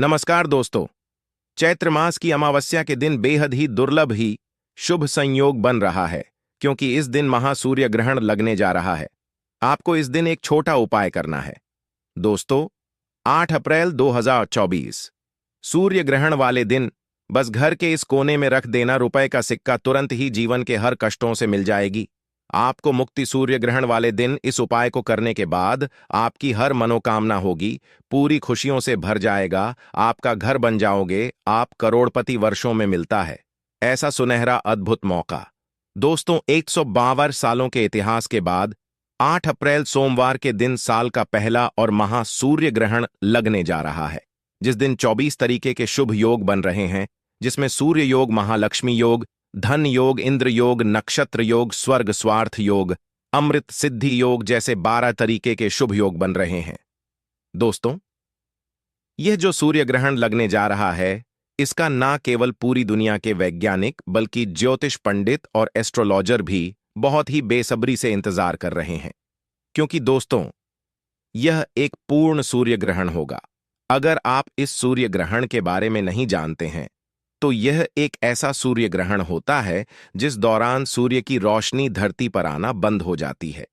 नमस्कार दोस्तों। चैत्र मास की अमावस्या के दिन बेहद ही दुर्लभ ही शुभ संयोग बन रहा है, क्योंकि इस दिन महासूर्य ग्रहण लगने जा रहा है। आपको इस दिन एक छोटा उपाय करना है दोस्तों। 8 अप्रैल 2024 सूर्य ग्रहण वाले दिन बस घर के इस कोने में रख देना रुपए का सिक्का, तुरंत ही जीवन के हर कष्टों से मिल जाएगी आपको मुक्ति। सूर्य ग्रहण वाले दिन इस उपाय को करने के बाद आपकी हर मनोकामना होगी, पूरी खुशियों से भर जाएगा, आपका घर बन जाओगे, आप करोड़पति वर्षों में मिलता है ऐसा सुनहरा अद्भुत मौका। दोस्तों, 152 सालों के इतिहास के बाद 8 अप्रैल सोमवार के दिन साल का पहला और महासूर्य ग्रहण लगने जा रहा है, जिस दिन 24 तरीके के शुभ योग बन रहे हैं, जिसमें सूर्य योग, महालक्ष्मी योग, धन योग, इंद्र योग, नक्षत्र योग, स्वर्ग स्वार्थ योग, अमृत सिद्धि योग जैसे 12 तरीके के शुभ योग बन रहे हैं। दोस्तों, यह जो सूर्य ग्रहण लगने जा रहा है, इसका ना केवल पूरी दुनिया के वैज्ञानिक बल्कि ज्योतिष पंडित और एस्ट्रोलॉजर भी बहुत ही बेसब्री से इंतजार कर रहे हैं, क्योंकि दोस्तों, यह एक पूर्ण सूर्य ग्रहण होगा। अगर आप इस सूर्य ग्रहण के बारे में नहीं जानते हैं, तो यह एक ऐसा सूर्य ग्रहण होता है जिस दौरान सूर्य की रोशनी धरती पर आना बंद हो जाती है।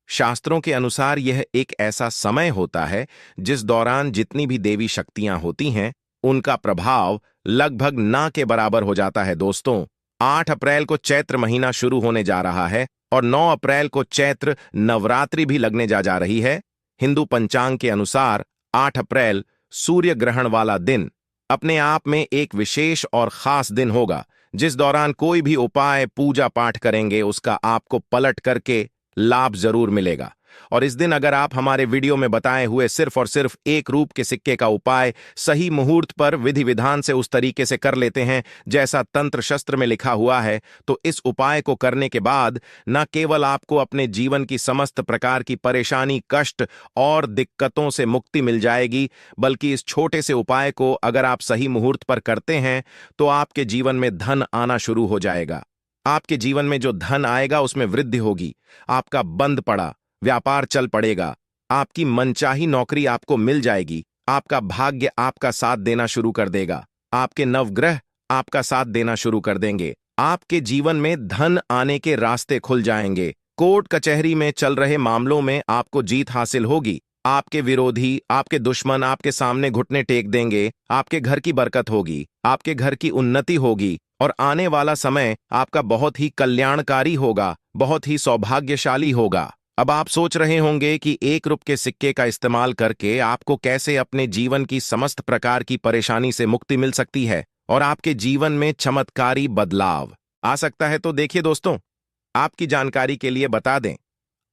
शास्त्रों के अनुसार यह एक ऐसा समय होता है जिस दौरान जितनी भी देवी शक्तियां होती हैं, उनका प्रभाव लगभग ना के बराबर हो जाता है। दोस्तों, 8 अप्रैल को चैत्र महीना शुरू होने जा रहा है और 9 अप्रैल को चैत्र नवरात्रि भी लगने जा रही है। हिंदू पंचांग के अनुसार 8 अप्रैल सूर्य ग्रहण वाला दिन अपने आप में एक विशेष और खास दिन होगा, जिस दौरान कोई भी उपाय, पूजा पाठ करेंगे, उसका आपको पलट करके लाभ जरूर मिलेगा। और इस दिन अगर आप हमारे वीडियो में बताए हुए सिर्फ और सिर्फ एक रूप के सिक्के का उपाय सही मुहूर्त पर विधि विधान से उस तरीके से कर लेते हैं जैसा तंत्र शस्त्र में लिखा हुआ है, तो इस उपाय को करने के बाद न केवल आपको अपने जीवन की समस्त प्रकार की परेशानी, कष्ट और दिक्कतों से मुक्ति मिल जाएगी, बल्कि इस छोटे से उपाय को अगर आप सही मुहूर्त पर करते हैं तो आपके जीवन में धन आना शुरू हो जाएगा। आपके जीवन में जो धन आएगा उसमें वृद्धि होगी, आपका बंद पड़ा व्यापार चल पड़ेगा, आपकी मनचाही नौकरी आपको मिल जाएगी, आपका भाग्य आपका साथ देना शुरू कर देगा, आपके नवग्रह आपका साथ देना शुरू कर देंगे, आपके जीवन में धन आने के रास्ते खुल जाएंगे, कोर्ट कचहरी में चल रहे मामलों में आपको जीत हासिल होगी, आपके विरोधी, आपके दुश्मन आपके सामने घुटने टेक देंगे, आपके घर की बरकत होगी, आपके घर की उन्नति होगी और आने वाला समय आपका बहुत ही कल्याणकारी होगा, बहुत ही सौभाग्यशाली होगा। अब आप सोच रहे होंगे कि एक रुपये के सिक्के का इस्तेमाल करके आपको कैसे अपने जीवन की समस्त प्रकार की परेशानी से मुक्ति मिल सकती है और आपके जीवन में चमत्कारी बदलाव आ सकता है। तो देखिए दोस्तों, आपकी जानकारी के लिए बता दें,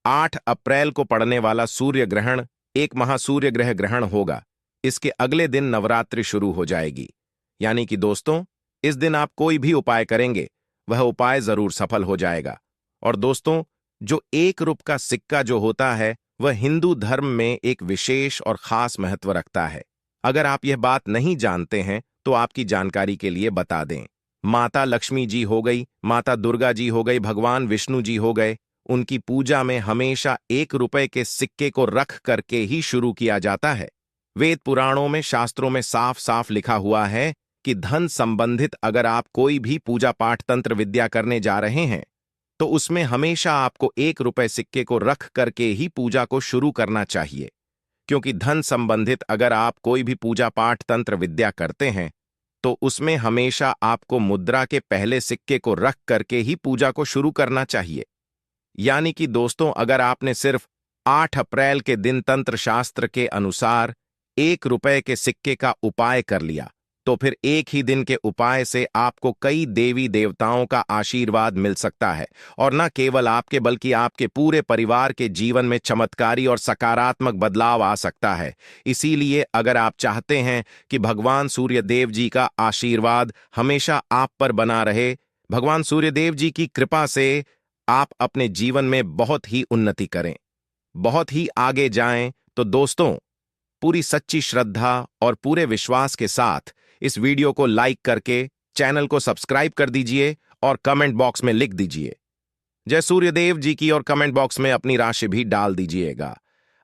8 अप्रैल को पड़ने वाला सूर्य ग्रहण एक महासूर्य ग्रह ग्रहण होगा। इसके अगले दिन नवरात्रि शुरू हो जाएगी, यानी कि दोस्तों, इस दिन आप कोई भी उपाय करेंगे वह उपाय जरूर सफल हो जाएगा। और दोस्तों, जो एक रुपये का सिक्का जो होता है वह हिंदू धर्म में एक विशेष और खास महत्व रखता है। अगर आप यह बात नहीं जानते हैं तो आपकी जानकारी के लिए बता दें, माता लक्ष्मी जी हो गई, माता दुर्गा जी हो गई, भगवान विष्णु जी हो गए, उनकी पूजा में हमेशा 1 रुपये के सिक्के को रख करके ही शुरू किया जाता है। वेद पुराणों में, शास्त्रों में साफ साफ लिखा हुआ है कि धन संबंधित अगर आप कोई भी पूजा पाठ, तंत्र विद्या करने जा रहे हैं तो उसमें हमेशा आपको 1 रुपये सिक्के को रख करके ही पूजा को शुरू करना चाहिए, क्योंकि धन संबंधित अगर आप कोई भी पूजा पाठ, तंत्र विद्या करते हैं तो उसमें हमेशा आपको मुद्रा के पहले सिक्के को रख करके ही पूजा को शुरू करना चाहिए। यानी कि दोस्तों, अगर आपने सिर्फ 8 अप्रैल के दिन तंत्र शास्त्र के अनुसार 1 रुपये के सिक्के का उपाय कर लिया, तो फिर एक ही दिन के उपाय से आपको कई देवी देवताओं का आशीर्वाद मिल सकता है और न केवल आपके बल्कि आपके पूरे परिवार के जीवन में चमत्कारी और सकारात्मक बदलाव आ सकता है। इसीलिए अगर आप चाहते हैं कि भगवान सूर्यदेव जी का आशीर्वाद हमेशा आप पर बना रहे, भगवान सूर्यदेव जी की कृपा से आप अपने जीवन में बहुत ही उन्नति करें, बहुत ही आगे जाएं, तो दोस्तों, पूरी सच्ची श्रद्धा और पूरे विश्वास के साथ इस वीडियो को लाइक करके चैनल को सब्सक्राइब कर दीजिए और कमेंट बॉक्स में लिख दीजिए जय सूर्यदेव जी की, और कमेंट बॉक्स में अपनी राशि भी डाल दीजिएगा।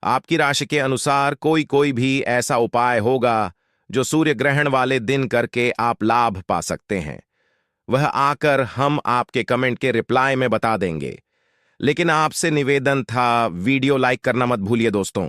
आपकी राशि के अनुसार कोई कोई भी ऐसा उपाय होगा जो सूर्य ग्रहण वाले दिन करके आप लाभ पा सकते हैं, वह आकर हम आपके कमेंट के रिप्लाई में बता देंगे। लेकिन आपसे निवेदन था, वीडियो लाइक करना मत भूलिए दोस्तों।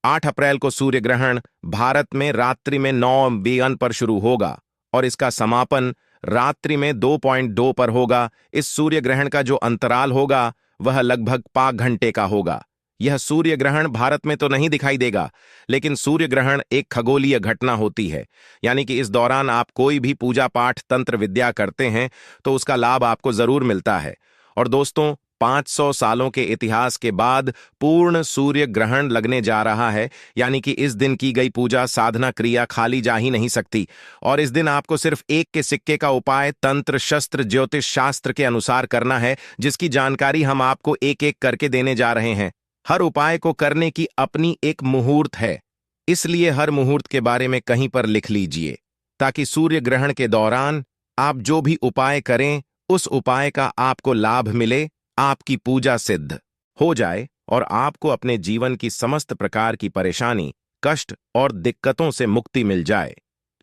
8 अप्रैल को सूर्य ग्रहण भारत में रात्रि में 9 PM पर शुरू होगा और इसका समापन रात्रि में 2:02 पर होगा। इस सूर्य ग्रहण का जो अंतराल होगा वह लगभग 5 घंटे का होगा। यह सूर्य ग्रहण भारत में तो नहीं दिखाई देगा, लेकिन सूर्य ग्रहण एक खगोलीय घटना होती है, यानी कि इस दौरान आप कोई भी पूजा पाठ तंत्र विद्या करते हैं तो उसका लाभ आपको जरूर मिलता है। और दोस्तों, 500 सालों के इतिहास के बाद पूर्ण सूर्य ग्रहण लगने जा रहा है, यानी कि इस दिन की गई पूजा साधना क्रिया खाली जा ही नहीं सकती। और इस दिन आपको सिर्फ एक के सिक्के का उपाय तंत्र शस्त्र ज्योतिष शास्त्र के अनुसार करना है, जिसकी जानकारी हम आपको एक एक करके देने जा रहे हैं। हर उपाय को करने की अपनी एक मुहूर्त है, इसलिए हर मुहूर्त के बारे में कहीं पर लिख लीजिए, ताकि सूर्य ग्रहण के दौरान आप जो भी उपाय करें उस उपाय का आपको लाभ मिले, आपकी पूजा सिद्ध हो जाए और आपको अपने जीवन की समस्त प्रकार की परेशानी, कष्ट और दिक्कतों से मुक्ति मिल जाए।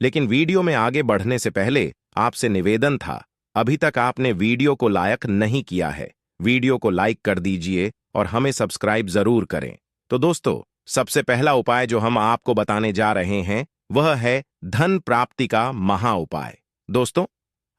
लेकिन वीडियो में आगे बढ़ने से पहले आपसे निवेदन था, अभी तक आपने वीडियो को लाइक नहीं किया है, वीडियो को लाइक कर दीजिए और हमें सब्सक्राइब जरूर करें। तो दोस्तों, सबसे पहला उपाय जो हम आपको बताने जा रहे हैं वह है धन प्राप्ति का महा उपाय। दोस्तों,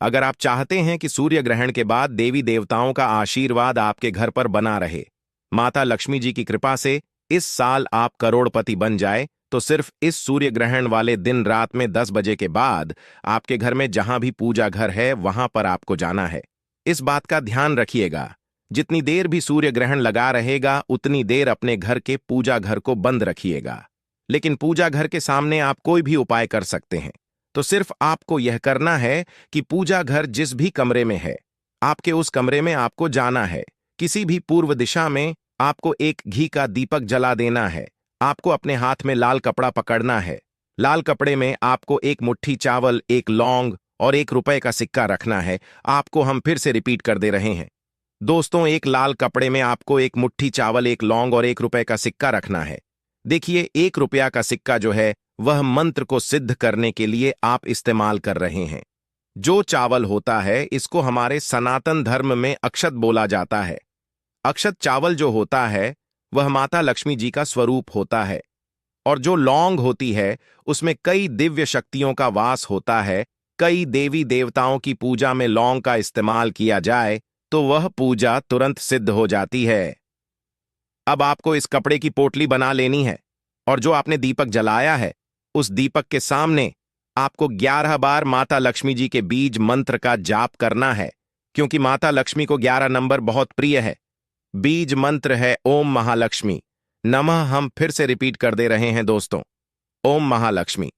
अगर आप चाहते हैं कि सूर्य ग्रहण के बाद देवी देवताओं का आशीर्वाद आपके घर पर बना रहे, माता लक्ष्मी जी की कृपा से इस साल आप करोड़पति बन जाए, तो सिर्फ इस सूर्य ग्रहण वाले दिन रात में 10 बजे के बाद आपके घर में जहां भी पूजा घर है वहां पर आपको जाना है। इस बात का ध्यान रखिएगा, जितनी देर भी सूर्य ग्रहण लगा रहेगा उतनी देर अपने घर के पूजा घर को बंद रखिएगा। लेकिन पूजा घर के सामने आप कोई भी उपाय कर सकते हैं। तो सिर्फ आपको यह करना है कि पूजा घर जिस भी कमरे में है, आपके उस कमरे में आपको जाना है। किसी भी पूर्व दिशा में आपको एक घी का दीपक जला देना है। आपको अपने हाथ में लाल कपड़ा पकड़ना है। लाल कपड़े में आपको एक मुट्ठी चावल, एक लौंग और ₹1 का सिक्का रखना है। आपको हम फिर से रिपीट कर दे रहे हैं दोस्तों, एक लाल कपड़े में आपको एक मुट्ठी चावल, एक लौंग और ₹1 का सिक्का रखना है। देखिए, ₹1 का सिक्का जो है वह मंत्र को सिद्ध करने के लिए आप इस्तेमाल कर रहे हैं। जो चावल होता है इसको हमारे सनातन धर्म में अक्षत बोला जाता है। अक्षत चावल जो होता है वह माता लक्ष्मी जी का स्वरूप होता है। और जो लौंग होती है उसमें कई दिव्य शक्तियों का वास होता है। कई देवी देवताओं की पूजा में लौंग का इस्तेमाल किया जाए तो वह पूजा तुरंत सिद्ध हो जाती है। अब आपको इस कपड़े की पोटली बना लेनी है और जो आपने दीपक जलाया है उस दीपक के सामने आपको 11 बार माता लक्ष्मी जी के बीज मंत्र का जाप करना है, क्योंकि माता लक्ष्मी को 11 नंबर बहुत प्रिय है। बीज मंत्र है ओम महालक्ष्मी नमः। हम फिर से रिपीट कर दे रहे हैं दोस्तों, ओम महालक्ष्मी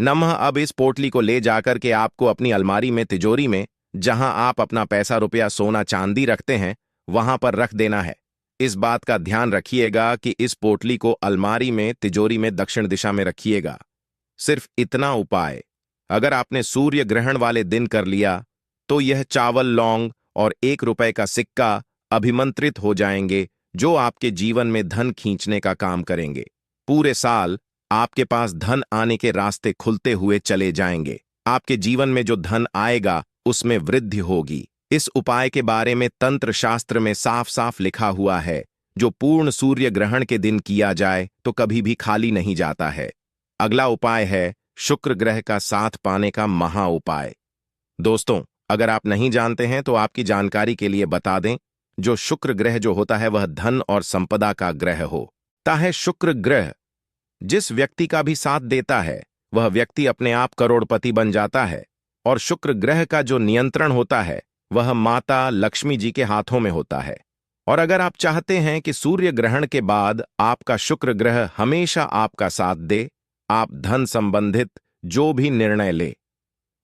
नमः। अब इस पोटली को ले जाकर के आपको अपनी अलमारी में, तिजोरी में, जहां आप अपना पैसा रुपया सोना चांदी रखते हैं वहां पर रख देना है। इस बात का ध्यान रखिएगा कि इस पोटली को अलमारी में, तिजोरी में दक्षिण दिशा में रखिएगा। सिर्फ इतना उपाय अगर आपने सूर्य ग्रहण वाले दिन कर लिया तो यह चावल, लौंग और ₹1 का सिक्का अभिमंत्रित हो जाएंगे, जो आपके जीवन में धन खींचने का काम करेंगे। पूरे साल आपके पास धन आने के रास्ते खुलते हुए चले जाएंगे। आपके जीवन में जो धन आएगा उसमें वृद्धि होगी। इस उपाय के बारे में तंत्र शास्त्र में साफ साफ लिखा हुआ है, जो पूर्ण सूर्य ग्रहण के दिन किया जाए तो कभी भी खाली नहीं जाता है। अगला उपाय है शुक्र ग्रह का साथ पाने का महा उपाय। दोस्तों, अगर आप नहीं जानते हैं तो आपकी जानकारी के लिए बता दें, जो शुक्र ग्रह जो होता है वह धन और संपदा का ग्रह होता है। शुक्र ग्रह जिस व्यक्ति का भी साथ देता है वह व्यक्ति अपने आप करोड़पति बन जाता है। और शुक्र ग्रह का जो नियंत्रण होता है वह माता लक्ष्मी जी के हाथों में होता है। और अगर आप चाहते हैं कि सूर्य ग्रहण के बाद आपका शुक्र ग्रह हमेशा आपका साथ दे, आप धन संबंधित जो भी निर्णय ले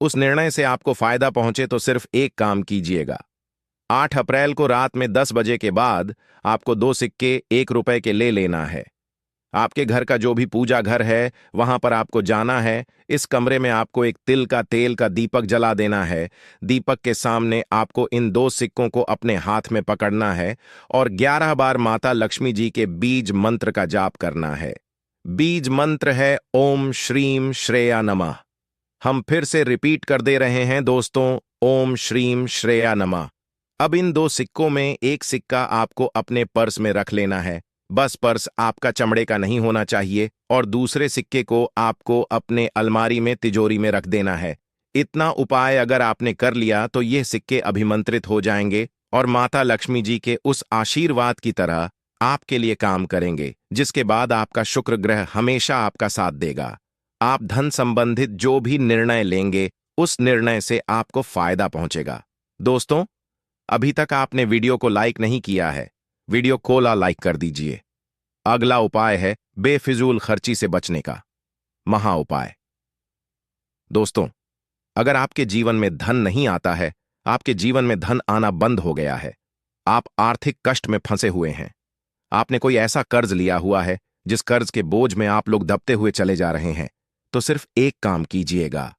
उस निर्णय से आपको फायदा पहुंचे, तो सिर्फ एक काम कीजिएगा। 8 अप्रैल को रात में 10 बजे के बाद आपको 2 सिक्के ₹1 के ले लेना है। आपके घर का जो भी पूजा घर है वहां पर आपको जाना है। इस कमरे में आपको एक तिल का तेल का दीपक जला देना है। दीपक के सामने आपको इन 2 सिक्कों को अपने हाथ में पकड़ना है और 11 बार माता लक्ष्मी जी के बीज मंत्र का जाप करना है। बीज मंत्र है ओम श्रीम श्रेया नमः। हम फिर से रिपीट कर दे रहे हैं दोस्तों, ओम श्रीम श्रेया नमः। अब इन दो सिक्कों में एक सिक्का आपको अपने पर्स में रख लेना है। बस पर्स आपका चमड़े का नहीं होना चाहिए, और दूसरे सिक्के को आपको अपने अलमारी में तिजोरी में रख देना है। इतना उपाय अगर आपने कर लिया तो ये सिक्के अभिमंत्रित हो जाएंगे और माता लक्ष्मी जी के उस आशीर्वाद की तरह आपके लिए काम करेंगे, जिसके बाद आपका शुक्र ग्रह हमेशा आपका साथ देगा। आप धन संबंधित जो भी निर्णय लेंगे उस निर्णय से आपको फायदा पहुंचेगा। दोस्तों, अभी तक आपने वीडियो को लाइक नहीं किया है, वीडियो को लाइक कर दीजिए। अगला उपाय है बेफिजूल खर्ची से बचने का महा उपाय। दोस्तों, अगर आपके जीवन में धन नहीं आता है, आपके जीवन में धन आना बंद हो गया है, आप आर्थिक कष्ट में फंसे हुए हैं, आपने कोई ऐसा कर्ज लिया हुआ है जिस कर्ज के बोझ में आप लोग दबते हुए चले जा रहे हैं, तो सिर्फ एक काम कीजिएगा।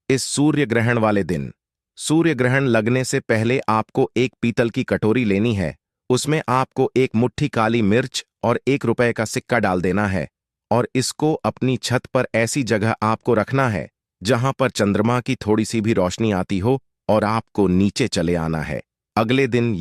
इस सूर्य ग्रहण वाले दिन, सूर्य ग्रहण लगने से पहले आपको एक पीतल की कटोरी लेनी है। उसमें आपको एक मुट्ठी काली मिर्च और ₹1 का सिक्का डाल देना है, और इसको अपनी छत पर ऐसी जगह आपको रखना है जहां पर चंद्रमा की थोड़ी सी भी रोशनी आती हो, और आपको नीचे चले आना है। अगले दिन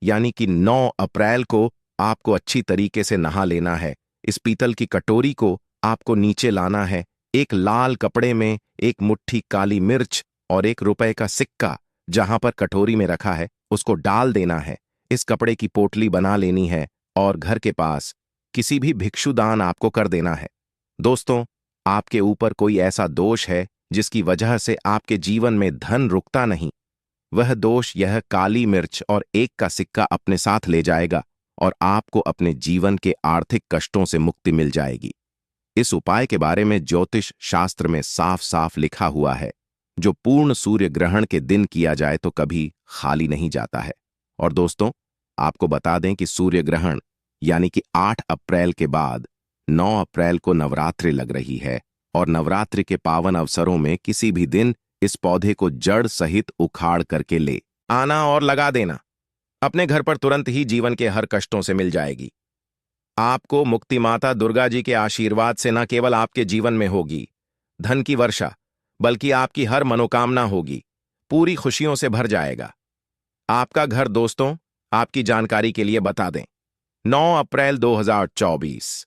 यानी कि 9 अप्रैल को आपको अच्छी तरीके से नहा लेना है। इस पीतल की कटोरी को आपको नीचे लाना है। एक लाल कपड़े में एक मुट्ठी काली मिर्च और ₹1 का सिक्का जहां पर कटोरी में रखा है उसको डाल देना है। इस कपड़े की पोटली बना लेनी है और घर के पास किसी भी भिक्षुदान आपको कर देना है। दोस्तों, आपके ऊपर कोई ऐसा दोष है जिसकी वजह से आपके जीवन में धन रुकता नहीं, वह दोष यह काली मिर्च और 1 का सिक्का अपने साथ ले जाएगा और आपको अपने जीवन के आर्थिक कष्टों से मुक्ति मिल जाएगी। इस उपाय के बारे में ज्योतिष शास्त्र में साफ साफ लिखा हुआ है, जो पूर्ण सूर्य ग्रहण के दिन किया जाए तो कभी खाली नहीं जाता है। और दोस्तों, आपको बता दें कि सूर्य ग्रहण यानी कि 8 अप्रैल के बाद 9 अप्रैल को नवरात्रि लग रही है, और नवरात्रि के पावन अवसरों में किसी भी दिन इस पौधे को जड़ सहित उखाड़ करके ले आना और लगा देना। अपने घर पर तुरंत ही जीवन के हर कष्टों से मिल जाएगी। आपको मुक्ति माता दुर्गा जी के आशीर्वाद से न केवल आपके जीवन में होगी धन की वर्षा, बल्कि आपकी हर मनोकामना होगी, पूरी खुशियों से भर जाएगा। आपका घर दोस्तों, आपकी जानकारी के लिए बता दें, 9 अप्रैल 2024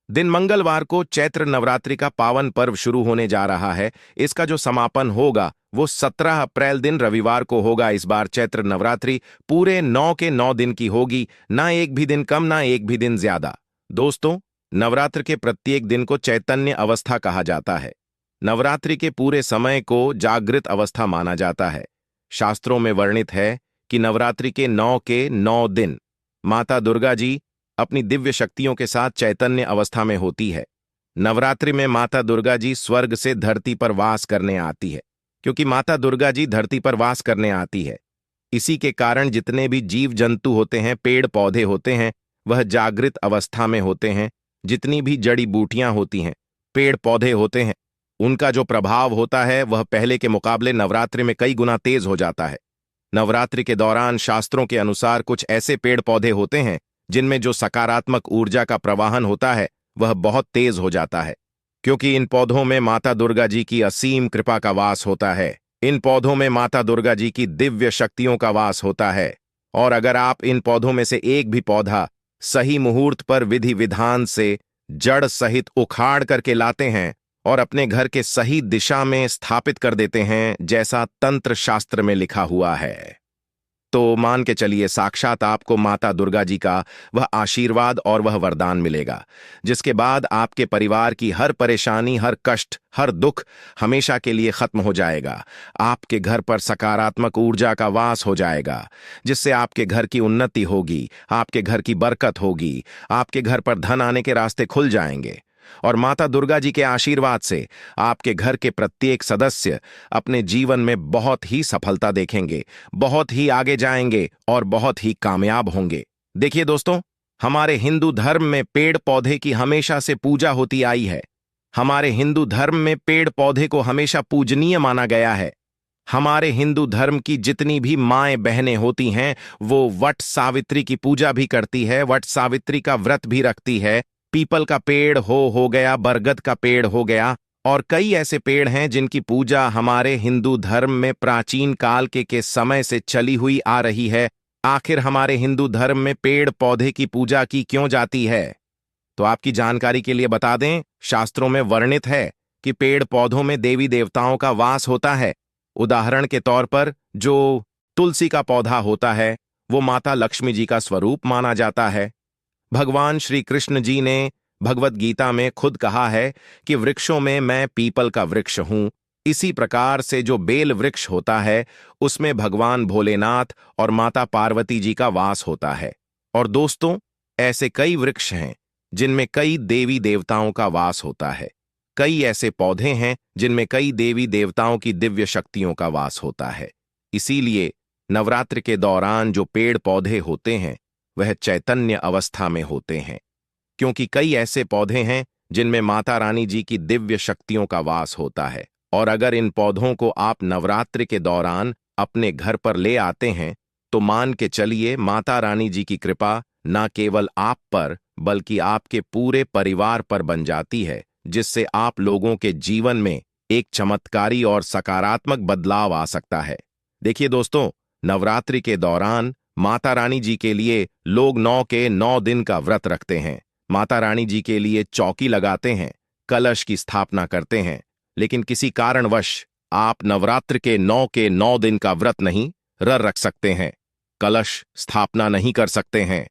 दिन मंगलवार को चैत्र नवरात्रि का पावन पर्व शुरू होने जा रहा है। इसका जो समापन होगा वो 17 अप्रैल दिन रविवार को होगा। इस बार चैत्र नवरात्रि पूरे 9 के 9 दिन की होगी, ना एक भी दिन कम ना एक भी दिन ज्यादा। दोस्तों, नवरात्र के प्रत्येक दिन को चैतन्य अवस्था कहा जाता है। नवरात्रि के पूरे समय को जागृत अवस्था माना जाता है। शास्त्रों में वर्णित है कि नवरात्रि के 9 के 9 दिन माता दुर्गा जी अपनी दिव्य शक्तियों के साथ चैतन्य अवस्था में होती है। नवरात्रि में माता दुर्गा जी स्वर्ग से धरती पर वास करने आती है। क्योंकि माता दुर्गा जी धरती पर वास करने आती है, इसी के कारण जितने भी जीव जंतु होते हैं, पेड़ पौधे होते हैं, वह जागृत अवस्था में होते हैं। जितनी भी जड़ी बूटियां होती हैं, पेड़ पौधे होते हैं, उनका जो प्रभाव होता है वह पहले के मुकाबले नवरात्रि में कई गुना तेज हो जाता है। नवरात्रि के दौरान शास्त्रों के अनुसार कुछ ऐसे पेड़ पौधे होते हैं जिनमें जो सकारात्मक ऊर्जा का प्रवाहन होता है वह बहुत तेज हो जाता है, क्योंकि इन पौधों में माता दुर्गा जी की असीम कृपा का वास होता है। इन पौधों में माता दुर्गा जी की दिव्य शक्तियों का वास होता है। और अगर आप इन पौधों में से एक भी पौधा सही मुहूर्त पर विधि विधान से जड़ सहित उखाड़ करके लाते हैं और अपने घर के सही दिशा में स्थापित कर देते हैं, जैसा तंत्र शास्त्र में लिखा हुआ है, तो मान के चलिए साक्षात आपको माता दुर्गा जी का वह आशीर्वाद और वह वरदान मिलेगा, जिसके बाद आपके परिवार की हर परेशानी, हर कष्ट, हर दुख हमेशा के लिए खत्म हो जाएगा। आपके घर पर सकारात्मक ऊर्जा का वास हो जाएगा, जिससे आपके घर की उन्नति होगी, आपके घर की बरकत होगी, आपके घर पर धन आने के रास्ते खुल जाएंगे। और माता दुर्गा जी के आशीर्वाद से आपके घर के प्रत्येक सदस्य अपने जीवन में बहुत ही सफलता देखेंगे, बहुत ही आगे जाएंगे और बहुत ही कामयाब होंगे। देखिए दोस्तों, हमारे हिंदू धर्म में पेड़ पौधे की हमेशा से पूजा होती आई है। हमारे हिंदू धर्म में पेड़ पौधे को हमेशा पूजनीय माना गया है। हमारे हिंदू धर्म की जितनी भी माएं बहनें होती हैं वो वट सावित्री की पूजा भी करती है, वट सावित्री का व्रत भी रखती है, पीपल का पेड़ हो गया, बरगद का पेड़ हो गया, और कई ऐसे पेड़ हैं जिनकी पूजा हमारे हिंदू धर्म में प्राचीन काल के समय से चली हुई आ रही है। आखिर हमारे हिंदू धर्म में पेड़ पौधे की पूजा की क्यों जाती है? तो आपकी जानकारी के लिए बता दें, शास्त्रों में वर्णित है कि पेड़ पौधों में देवी देवताओं का वास होता है। उदाहरण के तौर पर जो तुलसी का पौधा होता है वो माता लक्ष्मी जी का स्वरूप माना जाता है। भगवान श्री कृष्ण जी ने भगवत गीता में खुद कहा है कि वृक्षों में मैं पीपल का वृक्ष हूं। इसी प्रकार से जो बेल वृक्ष होता है उसमें भगवान भोलेनाथ और माता पार्वती जी का वास होता है। और दोस्तों, ऐसे कई वृक्ष हैं जिनमें कई देवी देवताओं का वास होता है। कई ऐसे पौधे हैं जिनमें कई देवी देवताओं की दिव्य शक्तियों का वास होता है। इसीलिए नवरात्र के दौरान जो पेड़ पौधे होते हैं वह चैतन्य अवस्था में होते हैं, क्योंकि कई ऐसे पौधे हैं जिनमें माता रानी जी की दिव्य शक्तियों का वास होता है। और अगर इन पौधों को आप नवरात्रि के दौरान अपने घर पर ले आते हैं तो मान के चलिए माता रानी जी की कृपा न केवल आप पर बल्कि आपके पूरे परिवार पर बन जाती है, जिससे आप लोगों के जीवन में एक चमत्कारी और सकारात्मक बदलाव आ सकता है। देखिए दोस्तों, नवरात्रि के दौरान माता रानी जी के लिए लोग 9 के 9 दिन का व्रत रखते हैं। माता रानी जी के लिए चौकी लगाते हैं, कलश की स्थापना करते हैं। लेकिन किसी कारणवश आप नवरात्र के 9 दिन का व्रत नहीं रख सकते हैं, कलश स्थापना नहीं कर सकते हैं,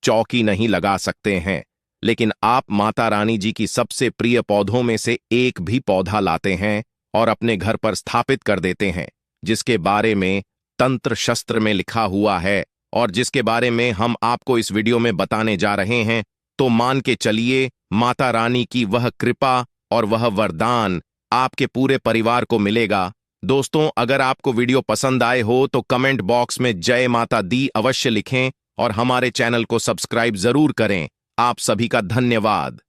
चौकी नहीं लगा सकते हैं, लेकिन आप माता रानी जी की सबसे प्रिय पौधों में से एक भी पौधा लाते हैं और अपने घर पर स्थापित कर देते हैं, जिसके बारे में तंत्र शस्त्र में लिखा हुआ है और जिसके बारे में हम आपको इस वीडियो में बताने जा रहे हैं। तो मान के चलिए माता रानी की वह कृपा और वह वरदान आपके पूरे परिवार को मिलेगा। दोस्तों, अगर आपको वीडियो पसंद आए हो तो कमेंट बॉक्स में जय माता दी अवश्य लिखें और हमारे चैनल को सब्सक्राइब जरूर करें। आप सभी का धन्यवाद।